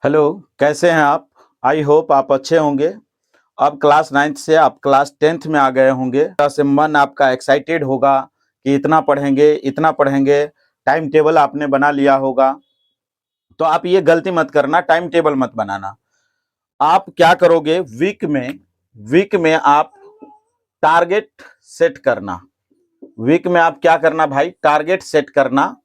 Hello, कैसे हैं आप? आई होप आप अच्छे होंगे। अब क्लास 9th से आप क्लास 10th में आ गए होंगे। तरह से मन आपका एक्साइटेड होगा कि इतना पढ़ेंगे, इतना पढ़ेंगे। टाइम टेबल आपने बना लिया होगा। तो आप ये गलती मत करना, टाइम टेबल मत बनाना। आप क्या करोगे, वीक में आप टारगेट सेट करना। वीक में आप क्या करना भाई, टारगेट सेट करना।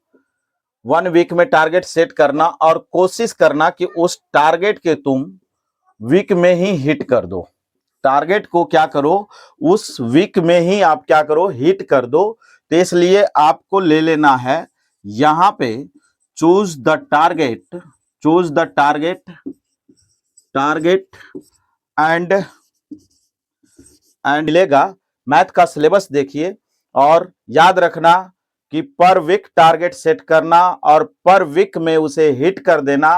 1 वीक में टारगेट सेट करना और कोशिश करना कि उस टारगेट के तुम वीक में ही हिट कर दो। टारगेट को क्या करो, उस वीक में ही आप क्या करो, हिट कर दो। तो इसलिए आपको ले लेना है यहां पे choose the target, target and मिलेगा। मैथ का सिलेबस देखिए और याद रखना कि पर वीक टारगेट सेट करना और पर वीक में उसे हिट कर देना।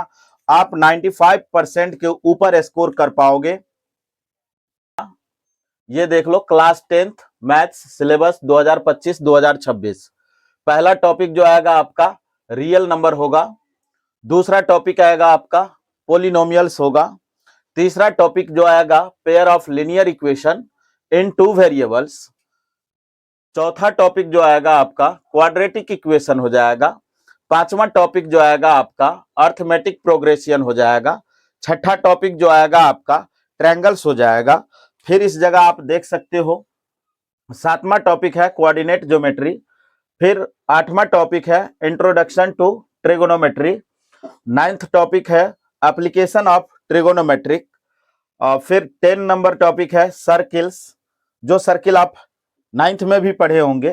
आप 95% के ऊपर स्कोर कर पाओगे। ये देख लो, क्लास 10th मैथ्स सिलेबस 2025-2026। पहला टॉपिक जो आएगा आपका रियल नंबर होगा। दूसरा टॉपिक आएगा आपका पोलिनोमियल्स होगा। तीसरा टॉपिक जो आएगा pair of linear equation in 2 variables. चौथा टॉपिक जो आएगा आपका क्वाड्रेटिक इक्वेशन हो जाएगा। पांचवा टॉपिक जो आएगा आपका अर्थमेटिक प्रोग्रेशन हो जाएगा। छठा टॉपिक जो आएगा आपका ट्रायंगल्स हो जाएगा। फिर इस जगह आप देख सकते हो सातवां टॉपिक है कोऑर्डिनेट ज्योमेट्री। फिर आठवां टॉपिक है introduction to trigonometry. 9th topic है एप्लीकेशन ऑफ ट्रिगोनोमेट्रिक। फिर 10 नंबर टॉपिक है सर्किल्स, जो सर्किल आप 9th में भी पढ़े होंगे।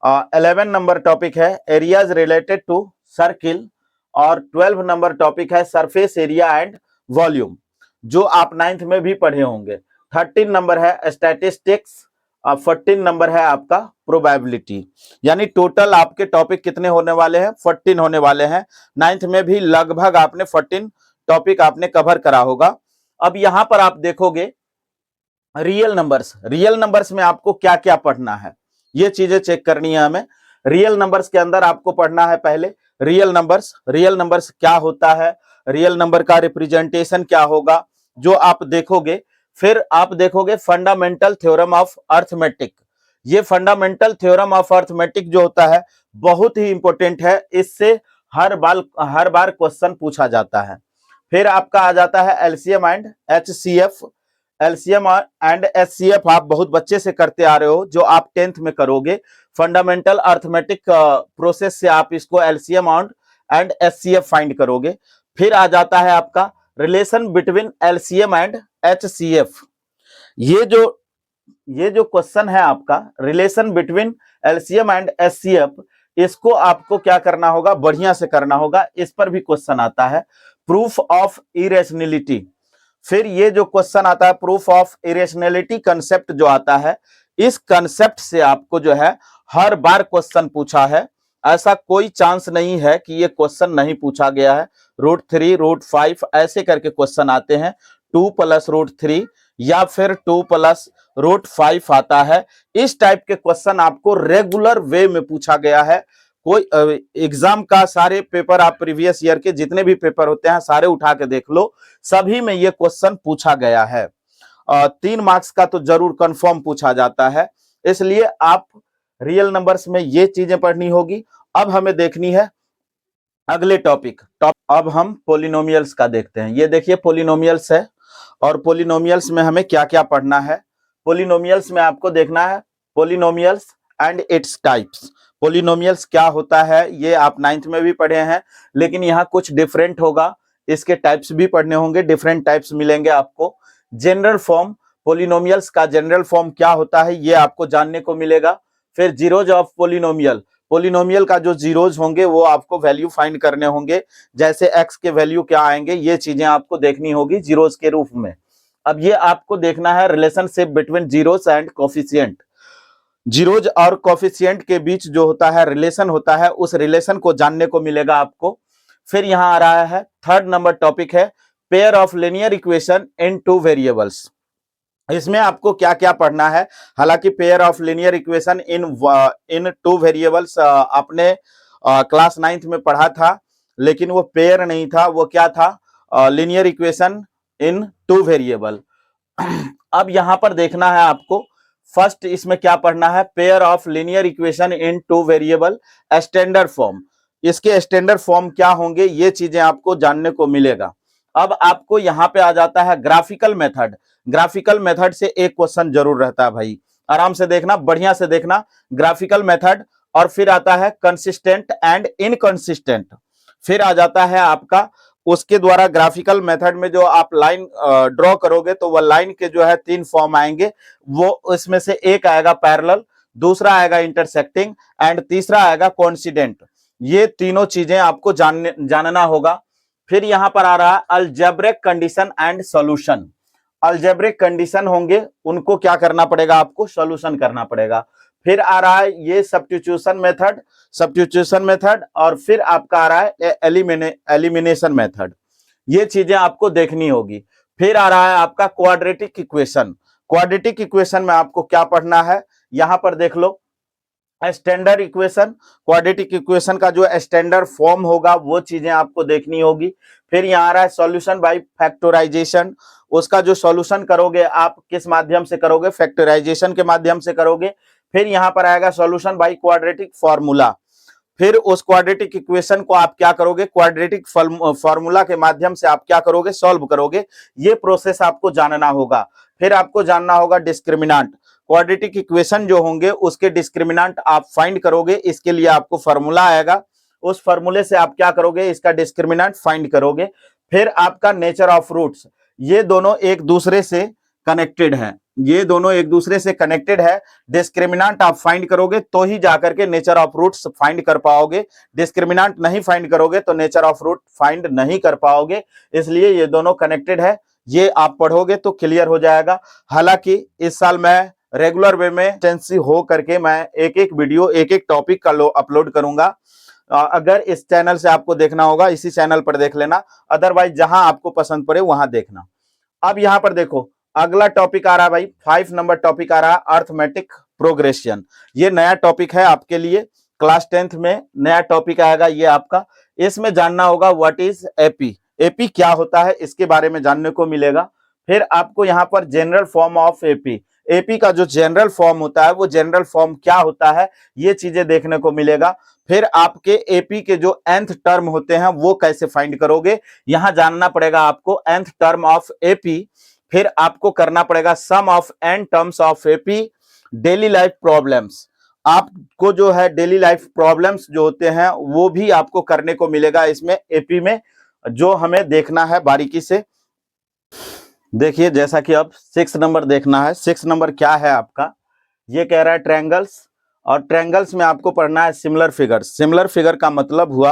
11 नंबर टॉपिक है एरियाज रिलेटेड टू सर्किल और 12 नंबर टॉपिक है सरफेस एरिया एंड वॉल्यूम, जो आप 9th में भी पढ़े होंगे। 13 नंबर है स्टैटिस्टिक्स और 14 नंबर है आपका प्रोबेबिलिटी। यानी टोटल आपके टॉपिक कितने होने वाले हैं, 14 होने वाले हैं। 9th में भी लगभग आपने 14 टॉपिक आपने कवर करा होगा। अब यहां पर आप देखोगे रियल नंबर्स में आपको क्या क्या पढ़ना है, ये चीजें चेक करनी है हमें। रियल नंबर्स के अंदर आपको पढ़ना है पहले रियल नंबर्स क्या होता है, रियल नंबर का रिप्रेजेंटेशन क्या होगा, जो आप देखोगे। फिर आप देखोगे फंडामेंटल थ्योरम ऑफ अर्थमेटिक। ये फंडामेंटल थ्योरम ऑफ अर्थमेटिक जो होता है बहुत ही इंपॉर्टेंट है, इससे हर बार क्वेश्चन पूछा जाता है। फिर आपका आ जाता है LCM and HCF. LCM and HCF आप बहुत बच्चे से करते आ रहे हो, जो आप 10th में करोगे। फंडामेंटल अर्थमेटिक प्रोसेस से आप इसको एलसीएम एंड एचसीएफ फाइंड करोगे। फिर आ जाता है आपका relation between LCM and HCF. ये जो क्वेश्चन है आपका relation between LCM and HCF, इसको आपको क्या करना होगा, बढ़िया से करना होगा। इस पर भी क्वेश्चन आता है प्रूफ ऑफ इरेशनलिटी। फिर ये जो क्वेश्चन आता है प्रूफ ऑफ इरेशनलिटी कंसेप्ट जो आता है, इस कंसेप्ट से आपको जो है हर बार क्वेश्चन पूछा है। ऐसा कोई चांस नहीं है कि ये क्वेश्चन नहीं पूछा गया है। √3 √5 ऐसे करके क्वेश्चन आते हैं। 2 + √3 या फिर 2 + √5 आता है। इस टाइप के क्वेश्चन आपको रेगुलर वे में पूछा गया है। कोई एग्जाम का सारे पेपर आप प्रीवियस ईयर के जितने भी पेपर होते हैं सारे उठा के देख लो, सभी में ये क्वेश्चन पूछा गया है। 3 मार्क्स का तो जरूर कंफर्म पूछा जाता है। इसलिए आप रियल नंबर्स में ये चीजें पढ़नी होगी। अब हमें देखनी है अगले टॉपिक। अब हम पोलिनोमियल्स का देखते हैं। ये देखिए पोलिनोमियल्स है और पोलिनोमियल्स में हमें क्या क्या पढ़ना है। पोलिनोमियल्स में आपको देखना है polynomials and its types. Polynomials क्या होता है ये आप 9th में भी पढ़े हैं, लेकिन यहाँ कुछ डिफरेंट होगा। इसके टाइप्स भी पढ़ने होंगे, डिफरेंट टाइप्स मिलेंगे आपको। जनरल फॉर्म, पोलिनोमियल्स का जनरल फॉर्म क्या होता है ये आपको जानने को मिलेगा। फिर जीरोज ऑफ पोलिनोमियल का जो जीरोज होंगे वो आपको वैल्यू फाइंड करने होंगे। जैसे एक्स के वैल्यू क्या आएंगे, ये चीजें आपको देखनी होगी जीरोज के रूप में। अब ये आपको देखना है relationship between zeros and coefficient. Zeros और कोफिशिएंट के बीच जो होता है रिलेशन होता है, उस रिलेशन को जानने को मिलेगा आपको। फिर यहां आ रहा है 3rd नंबर टॉपिक है pair of linear equation in 2 variables. इसमें आपको क्या क्या पढ़ना है। हालांकि pair of linear equation in 2 variables आपने क्लास 9th में पढ़ा था, लेकिन वो पेयर नहीं था, वो क्या था, linear equation in two variable. अब यहां पर देखना है आपको, फर्स्ट इसमें क्या पढ़ना है, pair of linear equation in two variable standard form. इसके स्टैंडर्ड फॉर्म क्या होंगे, ये चीजें आपको जानने को मिलेगा। अब आपको यहां पे आ जाता है ग्राफिकल मेथड। ग्राफिकल मेथड से एक क्वेश्चन जरूर रहता है भाई, आराम से देखना, बढ़िया से देखना। ग्राफिकल मेथड, और फिर आता है कंसिस्टेंट एंड इनकंसिस्टेंट। फिर आ जाता है आपका, उसके द्वारा ग्राफिकल मेथड में जो आप लाइन ड्रॉ करोगे तो वह लाइन के जो है 3 फॉर्म आएंगे। वो उसमें से एक आएगा पैरेलल, दूसरा आएगा इंटरसेक्टिंग एंड तीसरा आएगा कोइंसिडेंट। ये तीनों चीजें आपको जानना होगा। फिर यहां पर आ रहा है algebraic condition and solution. Algebraic condition होंगे, उनको क्या करना पड़ेगा, आपको सॉल्यूशन करना पड़ेगा। फिर आ रहा है ये सब्स्टिट्यूशन मेथड, और फिर आपका आ रहा है एलिमिनेशन मेथड। ये चीजें आपको देखनी होगी। फिर आ रहा है आपका क्वाड्रेटिक इक्वेशन। क्वाड्रेटिक इक्वेशन में आपको क्या पढ़ना है, यहां पर देख लो, स्टैंडर्ड इक्वेशन। क्वाड्रेटिक इक्वेशन का जो स्टैंडर्ड फॉर्म होगा वो चीजें आपको देखनी होगी। फिर यहाँ आ रहा है सॉल्यूशन बाय फैक्टराइजेशन। उसका जो सॉल्यूशन करोगे आप किस माध्यम से करोगे, फैक्टराइजेशन के माध्यम से करोगे। फिर यहाँ पर आएगा सॉल्यूशन बाय क्वाड्रेटिक फॉर्मूला। फिर उस क्वाड्रेटिक इक्वेशन को आप क्या करोगे, क्वाड्रेटिक फॉर्मूला के माध्यम से आप क्या करोगे, सॉल्व करोगे। ये प्रोसेस आपको जानना होगा। फिर आपको जानना होगा डिस्क्रिमिनेंट। क्वाड्रेटिक इक्वेशन जो होंगे उसके डिस्क्रिमिनेंट आप फाइंड करोगे, इसके लिए आपको फॉर्मूला आएगा। उस फॉर्मूले से आप क्या करोगे, इसका डिस्क्रिमिनेंट फाइंड करोगे। फिर आपका नेचर ऑफ रूट्स, ये दोनों एक दूसरे से कनेक्टेड है, ये दोनों एक दूसरे से कनेक्टेड है। डिस्क्रिमिनेंट आप फाइंड करोगे तो ही जाकर के नेचर ऑफ रूट्स फाइंड कर पाओगे। डिस्क्रिमिनेंट नहीं फाइंड करोगे तो नेचर ऑफ रूट फाइंड नहीं कर पाओगे। इसलिए ये दोनों कनेक्टेड है, ये आप पढ़ोगे तो क्लियर हो जाएगा। हालांकि इस साल मैं रेगुलर वे में टेंसी हो करके मैं एक एक वीडियो एक एक टॉपिक का अपलोड करूंगा। अगर इस चैनल से आपको देखना होगा इसी चैनल पर देख लेना, अदरवाइज जहां आपको पसंद पड़े वहां देखना। अब यहां पर देखो अगला टॉपिक आ रहा है भाई, 5 नंबर टॉपिक आ रहा है अर्थमेटिक प्रोग्रेशन। ये नया टॉपिक है आपके लिए, क्लास 10th में नया टॉपिक आएगा ये आपका। इसमें जानना होगा व्हाट इज एपी, एपी क्या होता है, इसके बारे में जानने को मिलेगा। फिर आपको यहाँ पर general form of AP, AP का जो जनरल फॉर्म होता है वो जनरल फॉर्म क्या होता है, ये चीजें देखने को मिलेगा। फिर आपके एपी के जो nth टर्म होते हैं वो कैसे फाइंड करोगे, यहां जानना पड़ेगा आपको nth टर्म ऑफ एपी। फिर आपको करना पड़ेगा sum of n terms of AP. Daily life problems, आपको जो है डेली लाइफ प्रॉब्लम्स जो होते हैं वो भी आपको करने को मिलेगा इसमें एपी में, जो हमें देखना है बारीकी से। देखिए जैसा कि अब 6 नंबर देखना है। 6 नंबर क्या है आपका, ये कह रहा है ट्रायंगल्स, और ट्रायंगल्स में आपको पढ़ना है सिमिलर फिगर्स। सिमिलर फिगर का मतलब हुआ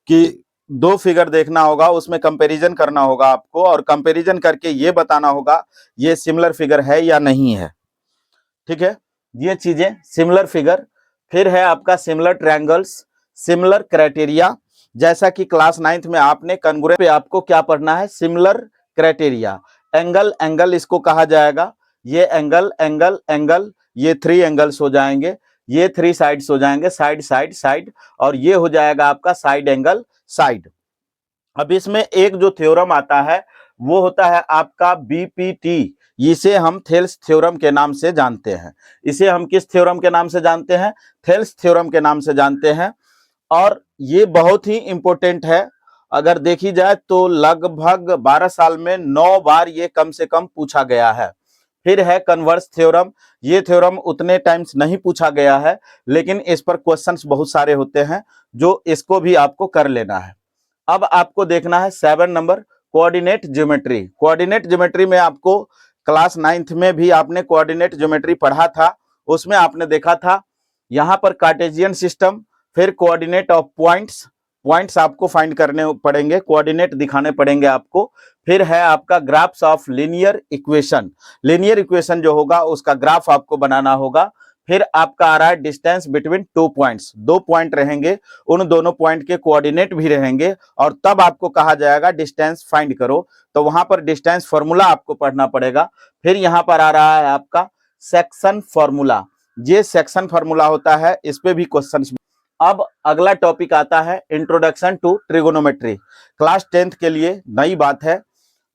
कि 2 फिगर देखना होगा, उसमें कंपैरिजन करना होगा आपको, और कंपैरिजन करके ये बताना होगा ये सिमिलर फिगर है या नहीं है। ठीक है, ये चीजें सिमिलर फिगर। फिर है आपका सिमिलर ट्रायंगल्स, सिमिलर क्राइटेरिया। जैसा कि क्लास 9th में आपने कॉन्ग्रुएंट पे आपको क्या पढ़ना है, सिमिलर क्राइटेरिया। एंगल, एंगल इसको कहा जाएगा, ये एंगल एंगल एंगल, ये 3 एंगल्स हो जाएंगे, ये 3 साइड्स हो जाएंगे, साइड साइड साइड, और ये हो जाएगा आपका साइड एंगल साइड। अब इसमें एक जो थ्योरम आता है वो होता है आपका बीपीटी, इसे हम थेल्स थ्योरम के नाम से जानते हैं। इसे हम किस थ्योरम के नाम से जानते हैं, थेल्स थ्योरम के नाम से जानते हैं। और ये बहुत ही इंपॉर्टेंट है, अगर देखी जाए तो लगभग 12 साल में 9 बार ये कम से कम पूछा गया है। फिर है कन्वर्स थ्योरम, ये थ्योरम उतने टाइम्स नहीं पूछा गया है, लेकिन इस पर क्वेश्चंस बहुत सारे होते हैं, जो इसको भी आपको कर लेना है। अब आपको देखना है 7 number coordinate geometry. Coordinate geometry में आपको क्लास 9th में भी आपने कोऑर्डिनेट ज्योमेट्री पढ़ा था, उसमें आपने देखा था यहां पर कार्टेशियन सिस्टम, फिर कोऑर्डिनेट ऑफ पॉइंट्स, पॉइंट्स आपको फाइंड करने पड़ेंगे, कोऑर्डिनेट दिखाने पड़ेंगे आपको। फिर है आपका graphs of linear equation, linear equation जो होगा उसका ग्राफ आपको बनाना होगा। फिर आपका आ रहा है डिस्टेंस बिटवीन 2 पॉइंट्स, 2 पॉइंट रहेंगे, उन दोनों पॉइंट के कोऑर्डिनेट भी रहेंगे, और तब आपको कहा जाएगा डिस्टेंस फाइंड करो, तो वहां पर डिस्टेंस फॉर्मूला आपको पढ़ना पड़ेगा। फिर यहां पर आ रहा है आपका सेक्शन फॉर्मूला, ये सेक्शन फॉर्मूला होता है, इस पे भी क्वेश्चन अब अगला टॉपिक आता है introduction to trigonometry. Class 10th के लिए नई बात है,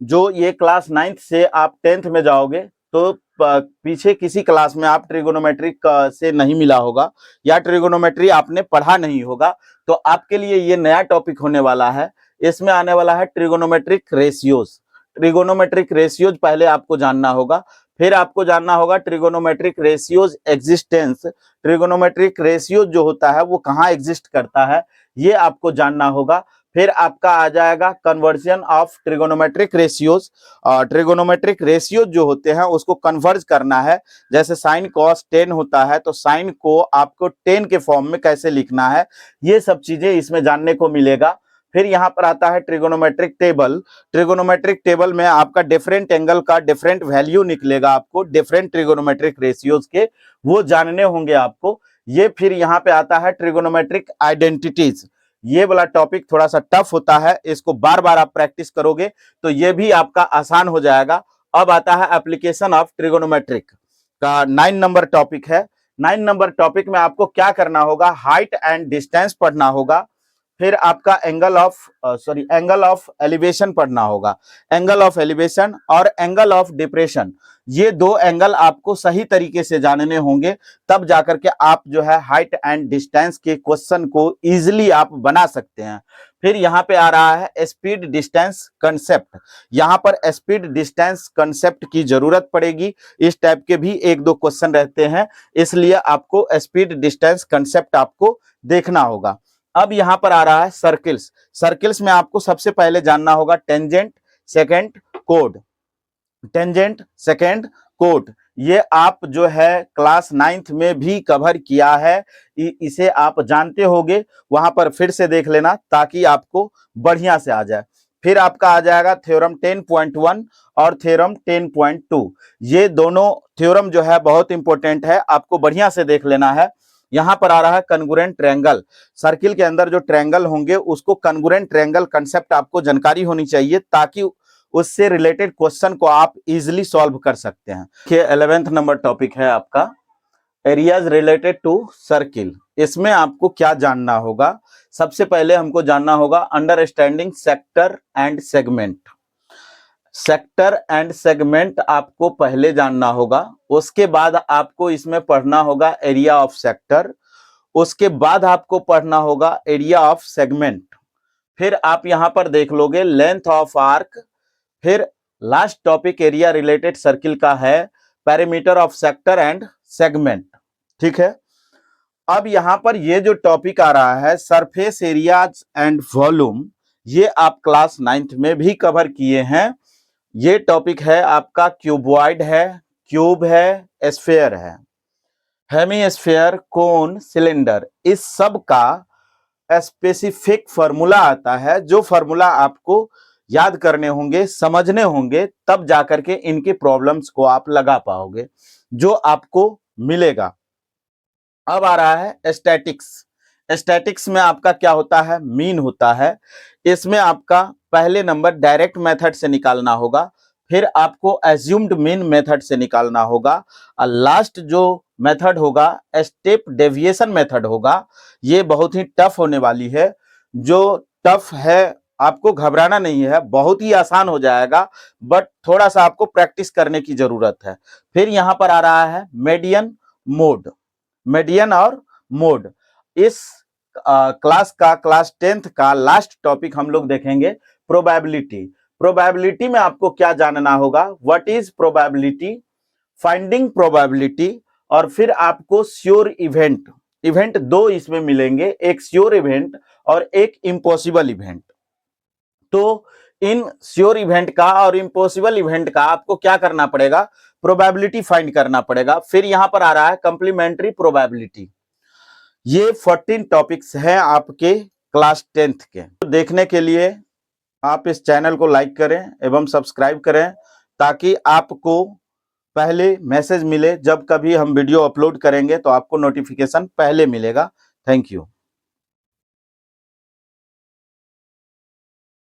जो ये क्लास 9th से आप 10th में जाओगे तो पीछे किसी क्लास में आप ट्रिगोनोमेट्री से नहीं मिला होगा या ट्रिगोनोमेट्री आपने पढ़ा नहीं होगा, तो आपके लिए ये नया टॉपिक होने वाला है। इसमें आने वाला है ट्रिगोनोमेट्रिक रेशियोज। ट्रिगोनोमेट्रिक रेशियोज पहले आपको जानना होगा, फिर आपको जानना होगा trigonometric ratios existence. Trigonometric ratios जो होता है वो कहाँ एग्जिस्ट करता है ये आपको जानना होगा। फिर आपका आ जाएगा conversion of trigonometric ratios. Trigonometric ratios जो होते हैं उसको कन्वर्ज करना है। जैसे साइन कॉस 10 होता है तो साइन को आपको 10 के फॉर्म में कैसे लिखना है, ये सब चीजें इसमें जानने को मिलेगा। फिर यहाँ पर आता है ट्रिगोनोमेट्रिक टेबल। ट्रिगोनोमेट्रिक टेबल में आपका डिफरेंट एंगल का डिफरेंट वैल्यू निकलेगा, आपको डिफरेंट ट्रिगोनोमेट्रिक रेशियोज के वो जानने होंगे आपको। ये फिर यहाँ पे आता है ट्रिगोनोमेट्रिक आइडेंटिटीज। ये वाला टॉपिक थोड़ा सा टफ होता है, इसको बार बार आप प्रैक्टिस करोगे तो ये भी आपका आसान हो जाएगा। अब आता है एप्लीकेशन ऑफ ट्रिगोनोमेट्रिक का 9 नंबर टॉपिक है। 9 नंबर टॉपिक में आपको क्या करना होगा, हाइट एंड डिस्टेंस पढ़ना होगा। फिर आपका एंगल ऑफ एलिवेशन पढ़ना होगा। एंगल ऑफ एलिवेशन और एंगल ऑफ डिप्रेशन, ये दो एंगल आपको सही तरीके से जानने होंगे, तब जाकर के आप जो है हाइट एंड डिस्टेंस के क्वेश्चन को इजीली आप बना सकते हैं। फिर यहाँ पे आ रहा है स्पीड डिस्टेंस कंसेप्ट। यहाँ पर स्पीड डिस्टेंस कंसेप्ट की जरूरत पड़ेगी, इस टाइप के भी एक दो क्वेश्चन रहते हैं, इसलिए आपको स्पीड डिस्टेंस कंसेप्ट आपको देखना होगा। अब यहाँ पर आ रहा है सर्किल्स। सर्किल्स में आपको सबसे पहले जानना होगा tangent, second, code. Tangent, second, code, ये आप जो है क्लास 9th में भी कवर किया है, इसे आप जानते होगे। वहां पर फिर से देख लेना ताकि आपको बढ़िया से आ जाए। फिर आपका आ जाएगा थ्योरम 10.1 और थ्योरम 10.2। ये दोनों थ्योरम जो है बहुत इंपॉर्टेंट है, आपको बढ़िया से देख लेना है। यहां पर आ रहा है कन्गुरेंट ट्रायंगल। सर्किल के अंदर जो ट्रायंगल होंगे उसको कन्गुरेंट ट्रायंगल कंसेप्ट आपको जानकारी होनी चाहिए, ताकि उससे रिलेटेड क्वेश्चन को आप इजीली सॉल्व कर सकते हैं। 11th नंबर टॉपिक है आपका एरियाज रिलेटेड टू सर्किल। इसमें आपको क्या जानना होगा, सबसे पहले हमको जानना होगा understanding sector and segment. Sector and segment आपको पहले जानना होगा, उसके बाद आपको इसमें पढ़ना होगा एरिया ऑफ सेक्टर, उसके बाद आपको पढ़ना होगा एरिया ऑफ सेगमेंट। फिर आप यहां पर देख लोगे लेंथ ऑफ आर्क। फिर last topic area related circle का है perimeter of sector and segment. ठीक है, अब यहां पर ये जो टॉपिक आ रहा है सरफेस एरियाज एंड वॉल्यूम, ये आप क्लास 9th में भी कवर किए हैं। ये टॉपिक है आपका क्यूबॉइड है, क्यूब है, स्फीयर है, हेमीस्फीयर, कोन, सिलेंडर। इस सब का स्पेसिफिक फार्मूला आता है, जो फार्मूला आपको याद करने होंगे, समझने होंगे, तब जाकर के इनके प्रॉब्लम्स को आप लगा पाओगे, जो आपको मिलेगा। अब आ रहा है स्टैटिक्स। स्टैटिक्स में आपका क्या होता है, मीन होता है। इसमें आपका पहले नंबर डायरेक्ट मेथड से निकालना होगा, फिर आपको एज्यूम्ड मीन मेथड से निकालना होगा, और लास्ट जो मेथड होगा स्टेप डेविएशन मेथड होगा। ये बहुत ही टफ होने वाली है, जो टफ है आपको घबराना नहीं है, बहुत ही आसान हो जाएगा, बट थोड़ा सा आपको प्रैक्टिस करने की जरूरत है। फिर यहां पर आ रहा है मेडियन मोड, मेडियन और मोड। इस क्लास 10th का लास्ट टॉपिक हम लोग देखेंगे प्रोबेबिलिटी। प्रोबेबिलिटी में आपको क्या जानना होगा, what is probability, finding probability, और फिर आपको श्योर इवेंट। इवेंट दो इसमें मिलेंगे, एक श्योर इवेंट और एक इम्पॉसिबल इवेंट। तो इन श्योर इवेंट का और इम्पॉसिबल इवेंट का आपको क्या करना पड़ेगा, प्रोबेबिलिटी फाइंड करना पड़ेगा। फिर यहां पर आ रहा है कंप्लीमेंट्री प्रोबेबिलिटी। ये 14 टॉपिक्स हैं आपके क्लास 10th के। तो देखने के लिए आप इस चैनल को लाइक करें एवं सब्सक्राइब करें, ताकि आपको पहले मैसेज मिले, जब कभी हम वीडियो अपलोड करेंगे तो आपको नोटिफिकेशन पहले मिलेगा। Thank you.